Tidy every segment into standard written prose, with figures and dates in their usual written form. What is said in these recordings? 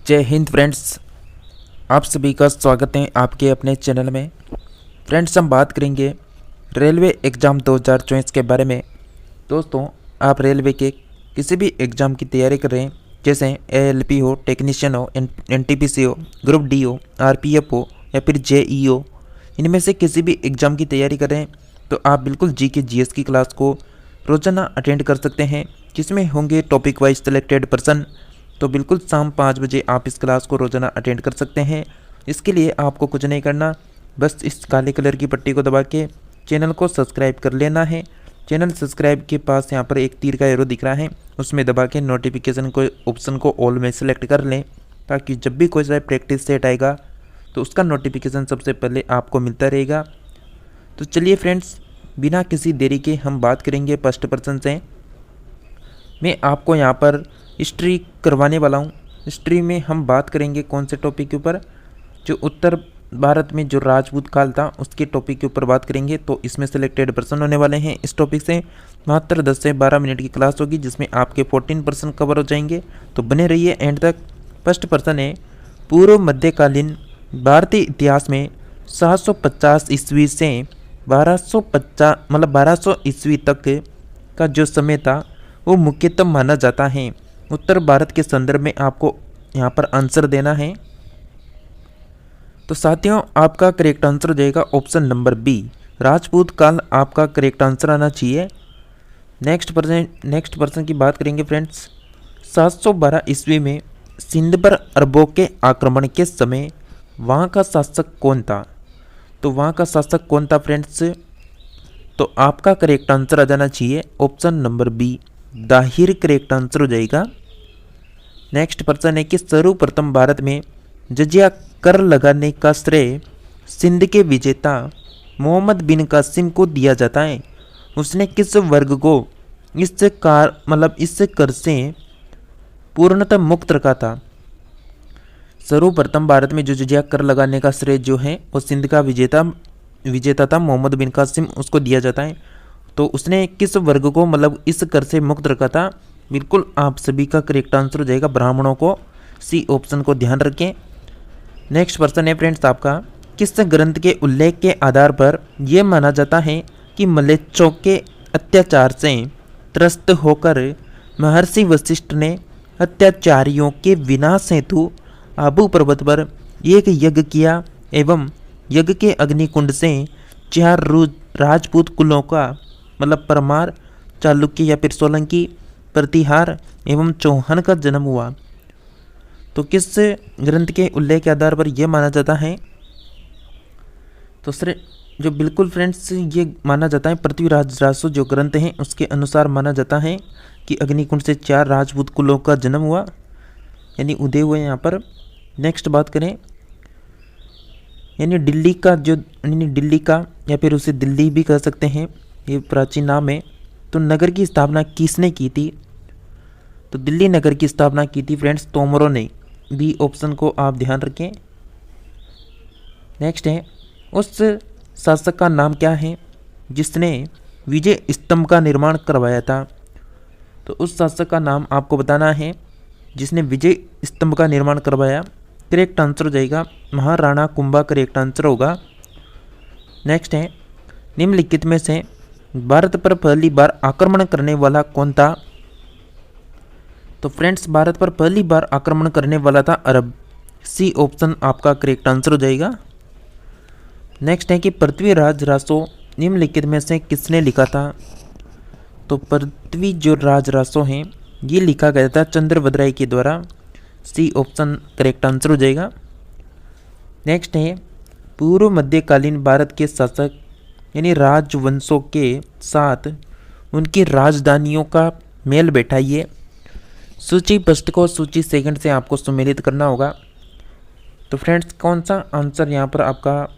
जय हिंद फ्रेंड्स, आप सभी का स्वागत है आपके अपने चैनल में। फ्रेंड्स, हम बात करेंगे रेलवे एग्ज़ाम 2024 के बारे में। दोस्तों, आप रेलवे के किसी भी एग्ज़ाम की तैयारी कर रहे हैं, जैसे एएलपी हो, टेक्नीशियन हो, एनटीपीसी हो, ग्रुप डी हो, आरपीएफ हो या फिर जेई हो, इनमें से किसी भी एग्ज़ाम की तैयारी कर रहे हैं तो आप बिल्कुल जीके जीएस की क्लास को रोज़ाना अटेंड कर सकते हैं, जिसमें होंगे टॉपिक वाइज सिलेक्टेड पर्सन। तो बिल्कुल शाम 5 बजे आप इस क्लास को रोज़ाना अटेंड कर सकते हैं। इसके लिए आपको कुछ नहीं करना, बस इस काले कलर की पट्टी को दबा के चैनल को सब्सक्राइब कर लेना है। चैनल सब्सक्राइब के पास यहाँ पर एक तीर का एरो दिख रहा है, उसमें दबा के नोटिफिकेशन को ऑप्शन को ऑल में सेलेक्ट कर लें, ताकि जब भी कोई सा प्रैक्टिस सेट आएगा तो उसका नोटिफिकेशन सबसे पहले आपको मिलता रहेगा। तो चलिए फ्रेंड्स, बिना किसी देरी के हम बात करेंगे फर्स्ट पर्सन से। मैं आपको यहाँ पर हिस्ट्री करवाने वाला हूँ। हिस्ट्री में हम बात करेंगे कौन से टॉपिक के ऊपर, जो उत्तर भारत में जो राजपूत काल था उसके टॉपिक के ऊपर बात करेंगे। तो इसमें सिलेक्टेड पर्सन होने वाले हैं। इस टॉपिक से मात्र 10 से 12 मिनट की क्लास होगी, जिसमें आपके 14% कवर हो जाएंगे। तो बने रहिए एंड तक। फर्स्ट पर्सन है, पूर्व मध्यकालीन भारतीय इतिहास में 750 ईस्वी से 1200 ईस्वी तक का जो समय था वो मुख्यतः माना जाता है। उत्तर भारत के संदर्भ में आपको यहाँ पर आंसर देना है। तो साथियों, आपका करेक्ट आंसर हो जाएगा ऑप्शन नंबर बी, राजपूत काल आपका करेक्ट आंसर आना चाहिए। नेक्स्ट पर्सन की बात करेंगे फ्रेंड्स। 712 ईस्वी में सिंध पर अरबों के आक्रमण के समय वहाँ का शासक कौन था? तो वहाँ का शासक कौन था फ्रेंड्स? तो आपका करेक्ट आंसर आ जाना चाहिए ऑप्शन नंबर बी, दाहिर करेक्ट आंसर हो जाएगा। नेक्स्ट पर्सन है कि सर्वप्रथम भारत में जजिया कर लगाने का श्रेय सिंध के विजेता मोहम्मद बिन कासिम को दिया जाता है। उसने किस वर्ग को इस कर से पूर्णतः मुक्त रखा था? सर्वप्रथम भारत में जो जजिया कर लगाने का श्रेय जो है वो सिंध का विजेता था मोहम्मद बिन कासिम, उसको दिया जाता है। तो उसने किस वर्ग को इस कर से मुक्त रखा था? बिल्कुल आप सभी का करेक्ट आंसर हो जाएगा ब्राह्मणों को। सी ऑप्शन को ध्यान रखें। नेक्स्ट पर्सन है फ्रेंड्स आपका, किस ग्रंथ के उल्लेख के आधार पर यह माना जाता है कि मलेच्छों के अत्याचार से त्रस्त होकर महर्षि वशिष्ठ ने अत्याचारियों के विनाश हेतु आबू पर्वत पर एक यज्ञ किया एवं यज्ञ के अग्निकुंड से 4 राजपूत कुलों का परमार, चालुक्य या फिर सोलंकी, प्रतिहार एवं चौहान का जन्म हुआ? तो किस ग्रंथ के उल्लेख के आधार पर यह माना जाता है? तो सर जो बिल्कुल फ्रेंड्स ये माना जाता है पृथ्वीराज रासो जो ग्रंथ हैं उसके अनुसार माना जाता है कि अग्निकुंड से 4 राजपूत कुलों का जन्म हुआ, यानी उदय हुए यहाँ पर। नेक्स्ट बात करें, यानी दिल्ली का या फिर उसे दिल्ली भी कह सकते हैं, ये प्राचीन नाम है। तो नगर की स्थापना किसने की थी? तो दिल्ली नगर की स्थापना की थी फ्रेंड्स तोमरों ने। बी ऑप्शन को आप ध्यान रखें। नेक्स्ट है, उस शासक का नाम क्या है जिसने विजय स्तंभ का निर्माण करवाया था? तो उस शासक का नाम आपको बताना है जिसने विजय स्तंभ का निर्माण करवाया। करेक्ट आंसर हो जाएगा महाराणा कुंभा, करेक्ट आंसर होगा। नेक्स्ट है, निम्नलिखित में से भारत पर पहली बार आक्रमण करने वाला कौन था? तो फ्रेंड्स, भारत पर पहली बार आक्रमण करने वाला था अरब। सी ऑप्शन आपका करेक्ट आंसर हो जाएगा। नेक्स्ट है कि पृथ्वीराज रासो निम्नलिखित में से किसने लिखा था? तो पृथ्वी जो राज रासो हैं ये लिखा गया था चंद्रभद्राय के द्वारा। सी ऑप्शन करेक्ट आंसर हो जाएगा। नेक्स्ट है, पूर्व मध्यकालीन भारत के शासक यानी राजवंशों के साथ उनकी राजधानियों का मेल बैठाइए। सूची फर्स्ट को सूची सेकंड से आपको सम्मिलित करना होगा। तो फ्रेंड्स, कौन सा आंसर यहाँ पर आपका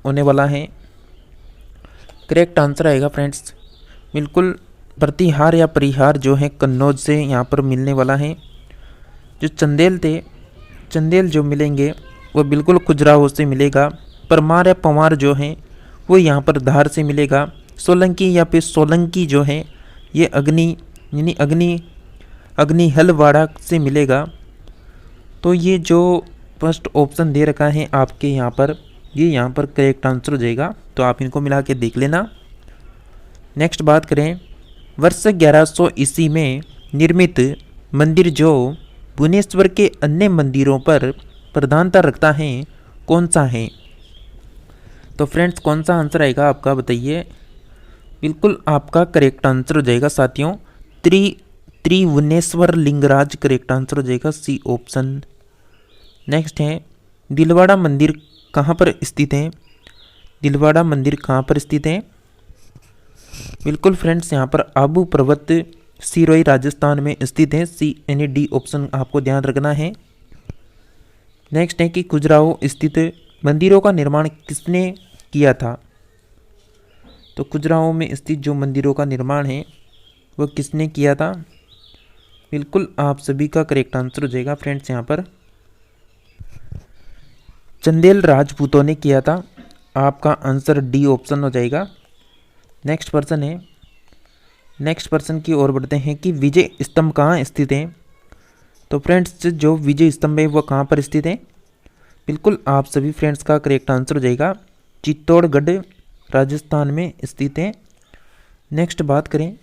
होने वाला है? करेक्ट आंसर आएगा फ्रेंड्स बिल्कुल प्रतिहार या परिहार जो है कन्नौज से यहाँ पर मिलने वाला है। जो चंदेल जो मिलेंगे वो बिल्कुल खुजराहो से मिलेगा। परमार या पवार जो हैं वो यहाँ पर धार से मिलेगा। सोलंकी या फिर सोलंकी जो है ये अग्निहलवाड़ा से मिलेगा। तो ये जो फर्स्ट ऑप्शन दे रखा है आपके यहाँ पर, ये यहाँ पर करेक्ट आंसर हो जाएगा। तो आप इनको मिला के देख लेना। नेक्स्ट बात करें, वर्ष 1100 ईस्वी में निर्मित मंदिर जो भुवनेश्वर के अन्य मंदिरों पर प्रधानता रखता है कौन सा है? तो फ्रेंड्स कौन सा आंसर आएगा आपका बताइए। बिल्कुल आपका करेक्ट आंसर हो जाएगा साथियों त्रिभुवनेश्वर लिंगराज करेक्ट आंसर हो जाएगा, सी ऑप्शन। नेक्स्ट है, दिलवाड़ा मंदिर कहाँ पर स्थित है? दिलवाड़ा मंदिर कहाँ पर स्थित है? बिल्कुल फ्रेंड्स यहाँ पर आबू पर्वत सिरोही राजस्थान में स्थित है, सी यानी डी ऑप्शन आपको ध्यान रखना है। नेक्स्ट है कि खजुराहो स्थित मंदिरों का निर्माण किसने किया था? तो खजुराहो में स्थित जो मंदिरों का निर्माण है वो किसने किया था? बिल्कुल आप सभी का करेक्ट आंसर हो जाएगा फ्रेंड्स यहाँ पर चंदेल राजपूतों ने किया था। आपका आंसर डी ऑप्शन हो जाएगा। नेक्स्ट पर्सन की ओर बढ़ते हैं कि विजय स्तंभ कहाँ स्थित है? तो फ्रेंड्स जो विजय स्तंभ है वो कहाँ पर स्थित है? बिल्कुल आप सभी फ्रेंड्स का करेक्ट आंसर हो जाएगा चित्तौड़गढ़ राजस्थान में स्थित है। नेक्स्ट बात करें,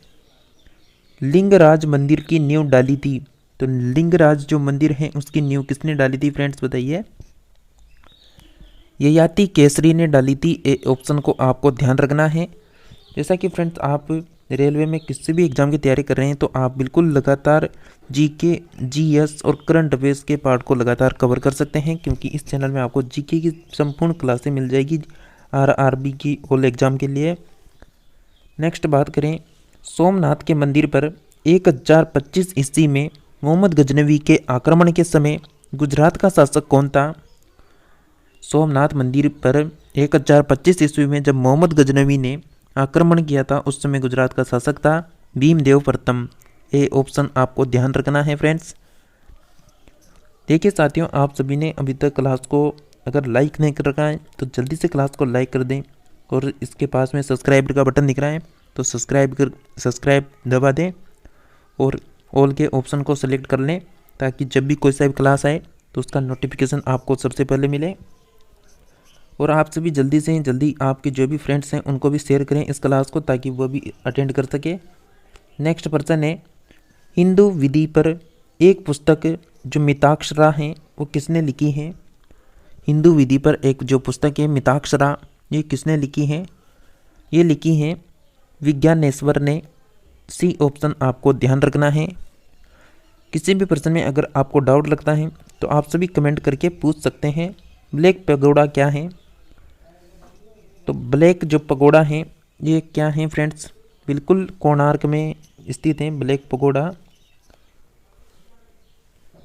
लिंगराज मंदिर की नींव डाली थी, तो लिंगराज जो मंदिर है उसकी नींव किसने डाली थी फ्रेंड्स बताइए? ययाति केसरी ने डाली थी, ए ऑप्शन को आपको ध्यान रखना है। जैसा कि फ्रेंड्स आप रेलवे में किसी भी एग्जाम की तैयारी कर रहे हैं तो आप बिल्कुल लगातार जीके, जीएस और करंट अफेयर्स के पार्ट को लगातार कवर कर सकते हैं, क्योंकि इस चैनल में आपको जीके की संपूर्ण क्लासें मिल जाएगी आरआरबी की होल एग्जाम के लिए। नेक्स्ट बात करें, सोमनाथ के मंदिर पर 1025 ईस्वी में मोहम्मद गजनवी के आक्रमण के समय गुजरात का शासक कौन था? सोमनाथ मंदिर पर 1025 ईस्वी में जब मोहम्मद गजनवी ने आक्रमण किया था उस समय गुजरात का शासक था भीमदेव प्रथम, ए ऑप्शन आपको ध्यान रखना है फ्रेंड्स। देखिए साथियों, आप सभी ने अभी तक क्लास को अगर लाइक नहीं कर रखा है तो जल्दी से क्लास को लाइक कर दें, और इसके पास में सब्सक्राइब का बटन दिख रहा है तो सब्सक्राइब दबा दें और ऑल के ऑप्शन को सेलेक्ट कर लें, ताकि जब भी कोई सा भी क्लास आए तो उसका नोटिफिकेशन आपको सबसे पहले मिले। और आप सभी जल्दी से जल्दी आपके जो भी फ्रेंड्स हैं उनको भी शेयर करें इस क्लास को, ताकि वो भी अटेंड कर सके। नेक्स्ट पर्सन है, हिंदू विधि पर एक पुस्तक जो मिताक्षरा है वो किसने लिखी है? हिंदू विधि पर एक जो पुस्तक है मिताक्षरा, ये किसने लिखी है? ये लिखी है विज्ञानेश्वर ने, सी ऑप्शन आपको ध्यान रखना है। किसी भी प्रश्न में अगर आपको डाउट लगता है तो आप सभी कमेंट करके पूछ सकते हैं। ब्लैक पगोड़ा क्या है? तो ब्लैक जो पगोड़ा है ये क्या है फ्रेंड्स? बिल्कुल कोणार्क में स्थित है ब्लैक पगोड़ा।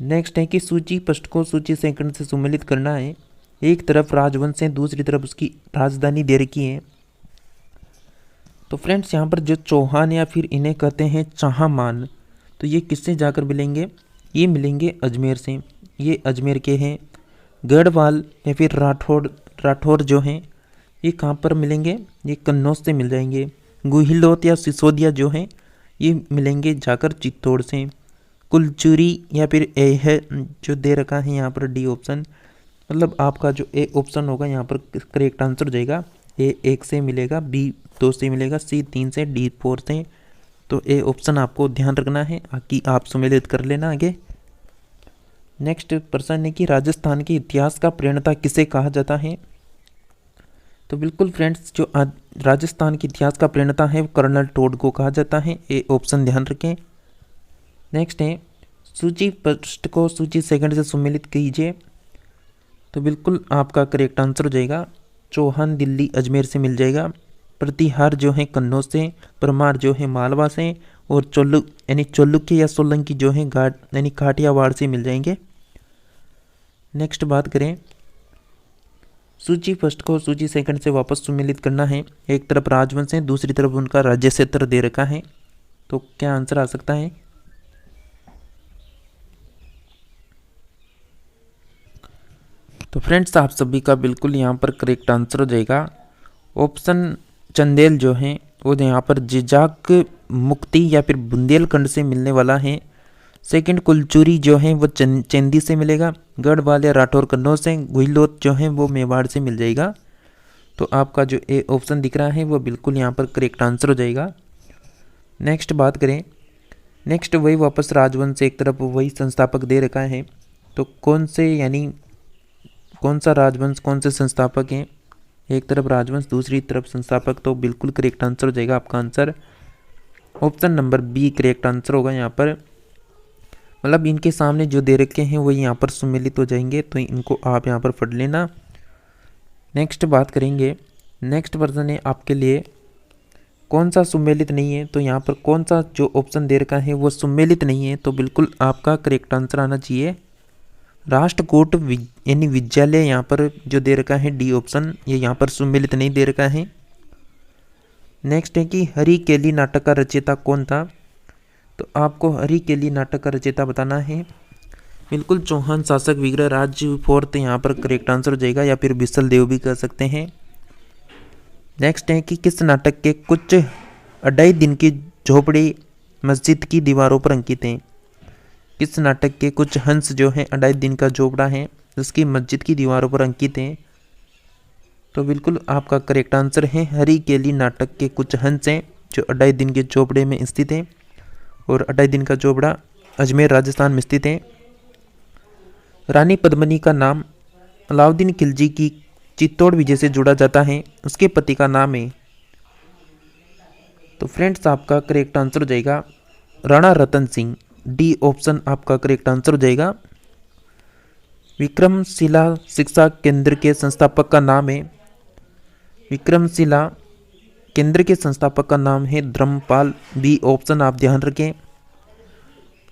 नेक्स्ट है कि सूची पृष्ठ को सूची सेकंड से सम्मिलित करना है। एक तरफ राजवंश है, दूसरी तरफ उसकी राजधानी दे रखी है। तो फ्रेंड्स यहाँ पर जो चौहान या फिर इन्हें कहते हैं चाहमान, तो ये किससे जाकर मिलेंगे? ये मिलेंगे अजमेर से। ये अजमेर के हैं। गढ़वाल या फिर राठौर जो हैं ये कहाँ पर मिलेंगे? ये कन्नौज से मिल जाएंगे। गुहिलोत या सिसोदिया जो हैं ये मिलेंगे जाकर चित्तौड़ से। कुलचुरी या फिर ए है जो दे रखा है यहाँ पर डी ऑप्शन, मतलब आपका जो ए ऑप्शन होगा यहाँ पर करेक्ट आंसर हो जाएगा। ए 1 से मिलेगा, बी 2 से मिलेगा, सी 3 से, डी 4 से। तो ए ऑप्शन आपको ध्यान रखना है, बाकी आप सम्मिलित कर लेना आगे। नेक्स्ट प्रश्न है कि राजस्थान के इतिहास का प्रणेता किसे कहा जाता है? तो बिल्कुल फ्रेंड्स जो राजस्थान के इतिहास का प्रणेता है वो कर्नल टोड को कहा जाता है, ए ऑप्शन ध्यान रखें। नेक्स्ट है, सूची पृष्ठ को सूची सेकंड से सम्मिलित कीजिए। तो बिल्कुल आपका करेक्ट आंसर हो जाएगा चौहान दिल्ली अजमेर से मिल जाएगा। प्रतिहार जो है कन्नौज से, परमार जो है मालवा से, और चोलुक्य या सोलंकी जो है घाट यानी काठियावाड़ से मिल जाएंगे। नेक्स्ट बात करें, सूची फर्स्ट को सूची सेकंड से वापस सम्मिलित करना है। एक तरफ राजवंश है, दूसरी तरफ उनका राज्य क्षेत्र दे रखा है, तो क्या आंसर आ सकता है? तो फ्रेंड्स आप सभी का बिल्कुल यहाँ पर करेक्ट आंसर हो जाएगा ऑप्शन चंदेल जो है वो यहाँ पर जिजाक मुक्ति या फिर बुंदेलखंड से मिलने वाला है। सेकंड कुलचुरी जो है वो चंदी से मिलेगा। गढ़वाल या राठौर कन्नौज से। गुहिलोत जो है वो मेवाड़ से मिल जाएगा। तो आपका जो ए ऑप्शन दिख रहा है वो बिल्कुल यहाँ पर करेक्ट आंसर हो जाएगा। नेक्स्ट बात करें, नेक्स्ट वही वापस राजवंश एक तरफ वही संस्थापक दे रखा है। तो कौन से यानी कौन सा राजवंश कौन से संस्थापक हैं, एक तरफ राजवंश दूसरी तरफ संस्थापक, तो बिल्कुल करेक्ट आंसर हो जाएगा आपका answer option number B correct answer होगा यहाँ पर। मतलब इनके सामने जो दे रखे हैं वो यहाँ पर सम्मिलित हो जाएंगे, तो इनको आप यहाँ पर पढ़ लेना। नेक्स्ट बात करेंगे, नेक्स्ट वर्जन है आपके लिए कौन सा सम्मिलित नहीं है। तो यहाँ पर कौन सा जो ऑप्शन दे रखा है वो सम्मिलित नहीं है, तो बिल्कुल आपका करेक्ट आंसर आना चाहिए राष्ट्रकूट यानी विद्यालय। यहाँ पर जो दे रखा है डी ऑप्शन, ये यहाँ पर सम्मिलित नहीं दे रखा है। नेक्स्ट है कि हरिकेली नाटक का रचयिता कौन था। तो आपको हरिकेली नाटक का रचयिता बताना है। बिल्कुल चौहान शासक विग्रह राज्य फोर्थ यहाँ पर करेक्ट आंसर हो जाएगा, या फिर बिसल देव भी कह सकते हैं। नेक्स्ट है कि किस नाटक के कुछ 2.5 दिन की झोपड़ी मस्जिद की दीवारों पर अंकित हैं। किस नाटक के कुछ हंस जो है 2.5 दिन का झोपड़ा है उसकी मस्जिद की दीवारों पर अंकित हैं। तो बिल्कुल आपका करेक्ट आंसर है हरिकेली नाटक के कुछ हंस हैं जो 2.5 दिन के झोपड़े में स्थित हैं, और 2.5 दिन का झोपड़ा अजमेर राजस्थान में स्थित है। रानी पद्मिनी का नाम अलाउद्दीन खिलजी की चित्तौड़ विजय से जुड़ा जाता है, उसके पति का नाम है। तो फ्रेंड्स आपका करेक्ट आंसर हो जाएगा राणा रतन सिंह, डी ऑप्शन आपका करेक्ट आंसर हो जाएगा। विक्रमशिला शिक्षा केंद्र के संस्थापक का नाम है, विक्रमशिला केंद्र के संस्थापक का नाम है धर्मपाल, बी ऑप्शन आप ध्यान रखें।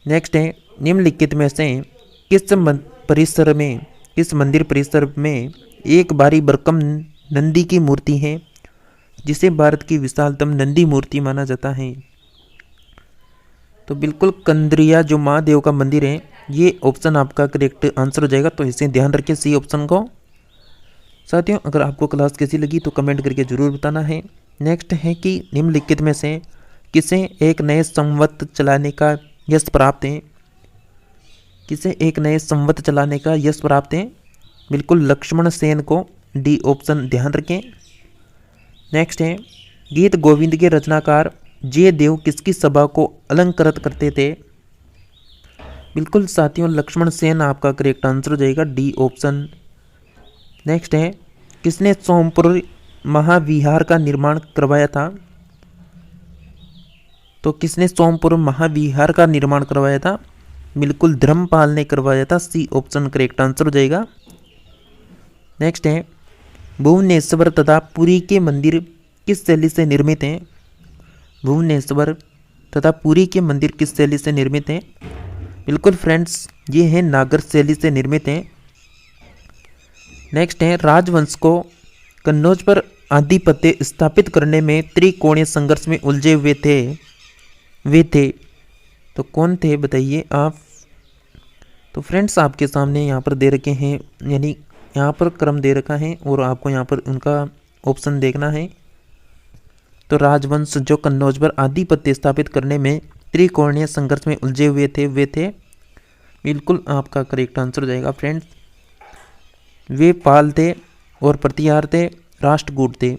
नेक्स्ट है निम्नलिखित में से किस मंदिर परिसर में एक बारी बरकम नंदी की मूर्ति है जिसे भारत की विशालतम नंदी मूर्ति माना जाता है। तो बिल्कुल कंदरिया जो महादेव का मंदिर है, ये ऑप्शन आपका करेक्ट आंसर हो जाएगा, तो इसे ध्यान रखें सी ऑप्शन को। साथियों अगर आपको क्लास कैसी लगी तो कमेंट करके जरूर बताना है। नेक्स्ट है कि निम्नलिखित में से किसे एक नए संवत चलाने का यश प्राप्त है। किसे एक नए संवत चलाने का यश प्राप्त है, बिल्कुल लक्ष्मण सेन को, डी ऑप्शन ध्यान रखें। नेक्स्ट है गीत गोविंद के रचनाकार जयदेव किसकी सभा को अलंकृत करते थे। बिल्कुल साथियों लक्ष्मण सेन आपका करेक्ट आंसर हो जाएगा, डी ऑप्शन। नेक्स्ट है किसने सोमपुर महाविहार का निर्माण करवाया था। तो किसने सोमपुर महाविहार का निर्माण करवाया था, बिल्कुल धर्मपाल ने करवाया था, सी ऑप्शन करेक्ट आंसर हो जाएगा। नेक्स्ट है भुवनेश्वर तथा पुरी के मंदिर किस शैली से निर्मित हैं। भुवनेश्वर तथा पुरी के मंदिर किस शैली से निर्मित हैं, बिल्कुल फ्रेंड्स ये है नागर शैली से निर्मित हैं। नेक्स्ट है राजवंश को कन्नौज पर आधिपत्य स्थापित करने में त्रिकोणीय संघर्ष में उलझे हुए वे थे, तो कौन थे बताइए आप। तो फ्रेंड्स आपके सामने यहाँ पर दे रखे हैं, यानी यहाँ पर क्रम दे रखा है और आपको यहाँ पर उनका ऑप्शन देखना है। तो राजवंश जो कन्नौज पर आधिपत्य स्थापित करने में त्रिकोणीय संघर्ष में उलझे हुए थे वे थे, बिल्कुल आपका करेक्ट आंसर हो जाएगा फ्रेंड्स। वे पाल थे और प्रतिहार थे, राष्ट्रकूट थे,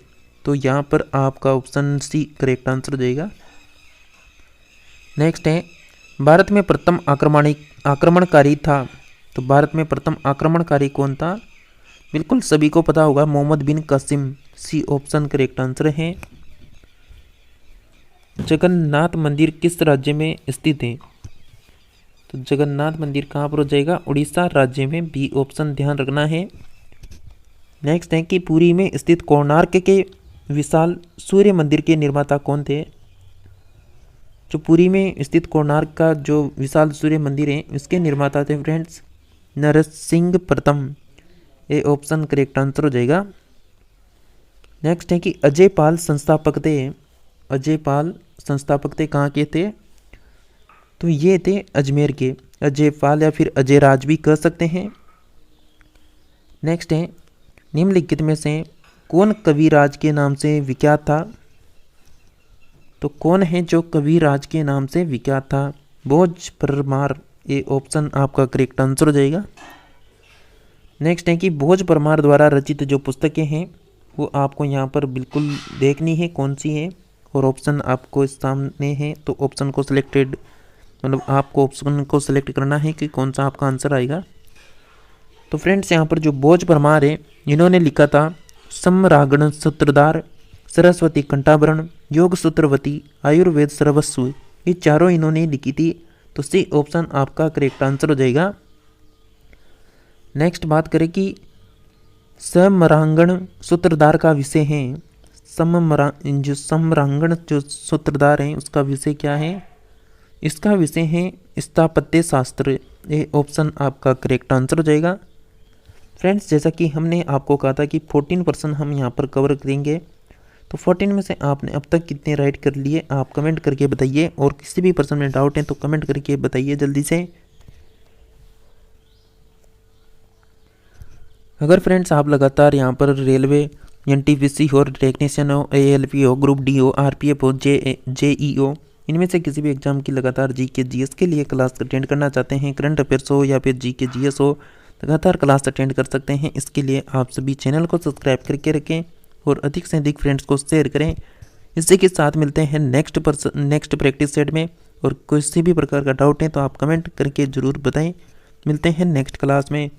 तो यहाँ पर आपका ऑप्शन सी करेक्ट आंसर हो जाएगा। नेक्स्ट है भारत में प्रथम आक्रमणकारी था। तो भारत में प्रथम आक्रमणकारी कौन था, बिल्कुल सभी को पता होगा Mohammad bin Qasim, C option correct answer है। जगन्नाथ मंदिर किस राज्य में स्थित है। तो जगन्नाथ मंदिर कहाँ पर हो जाएगा, उड़ीसा राज्य में, बी ऑप्शन ध्यान रखना है। नेक्स्ट है कि पुरी में स्थित कोणार्क के विशाल सूर्य मंदिर के निर्माता कौन थे। जो पुरी में स्थित कोणार्क का जो विशाल सूर्य मंदिर है इसके निर्माता थे फ्रेंड्स नरसिंह प्रथम, ये ऑप्शन करेक्ट आंसर हो जाएगा। नेक्स्ट है कि अजय पाल संस्थापक थे। अजय पाल संस्थापक थे कहाँ के थे, तो ये थे अजमेर के। अजय पाल या फिर अजय राज भी कह सकते हैं। नेक्स्ट है निम्नलिखित में से कौन कविराज के नाम से विख्यात था। तो कौन है जो कविराज के नाम से विख्यात था, भोज परमार, ये ऑप्शन आपका करेक्ट आंसर हो जाएगा। नेक्स्ट है कि भोज परमार द्वारा रचित जो पुस्तकें हैं वो आपको यहाँ पर बिल्कुल देखनी है कौन सी है, और ऑप्शन आपको इस सामने है, तो ऑप्शन को सिलेक्टेड मतलब आपको ऑप्शन को सिलेक्ट करना है कि कौन सा आपका आंसर आएगा। तो फ्रेंड्स यहाँ पर जो भोज परमार है इन्होंने लिखा था समरागण सूत्रधार, सरस्वती कंठाभरण, योग सूत्रवती, आयुर्वेद सर्वस्व, ये चारों इन्होंने लिखी थी। तो सी ऑप्शन आपका करेक्ट आंसर हो जाएगा। नेक्स्ट बात करें कि समरांगण सूत्रधार का विषय है, जो समरांगण जो सूत्रधार हैं उसका विषय क्या है, इसका विषय है स्थापत्य शास्त्र, ये ऑप्शन आपका करेक्ट आंसर हो जाएगा। फ्रेंड्स जैसा कि हमने आपको कहा था कि 14% हम यहाँ पर कवर करेंगे, तो 14 में से आपने अब तक कितने राइट कर लिए आप कमेंट करके बताइए, और किसी भी पर्सन में डाउट है तो कमेंट करके बताइए जल्दी से। अगर फ्रेंड्स आप लगातार यहाँ पर रेलवे, एनटीपीसी हो, टेक्नीशियन हो, एएलपी हो, ग्रुप डी हो, आरपीएफ हो, जेईओ, इनमें से किसी भी एग्जाम की लगातार जीके जीएस के लिए क्लास अटेंड करना चाहते हैं, करंट अफेयर्स हो या फिर जीके जीएस हो, लगातार क्लास अटेंड कर सकते हैं। इसके लिए आप सभी चैनल को सब्सक्राइब करके रखें और अधिक से अधिक फ्रेंड्स को शेयर करें। इसी के साथ मिलते हैं नेक्स्ट प्रैक्टिस सेट में, और किसी भी प्रकार का डाउट है तो आप कमेंट करके ज़रूर बताएं। मिलते हैं नेक्स्ट क्लास में।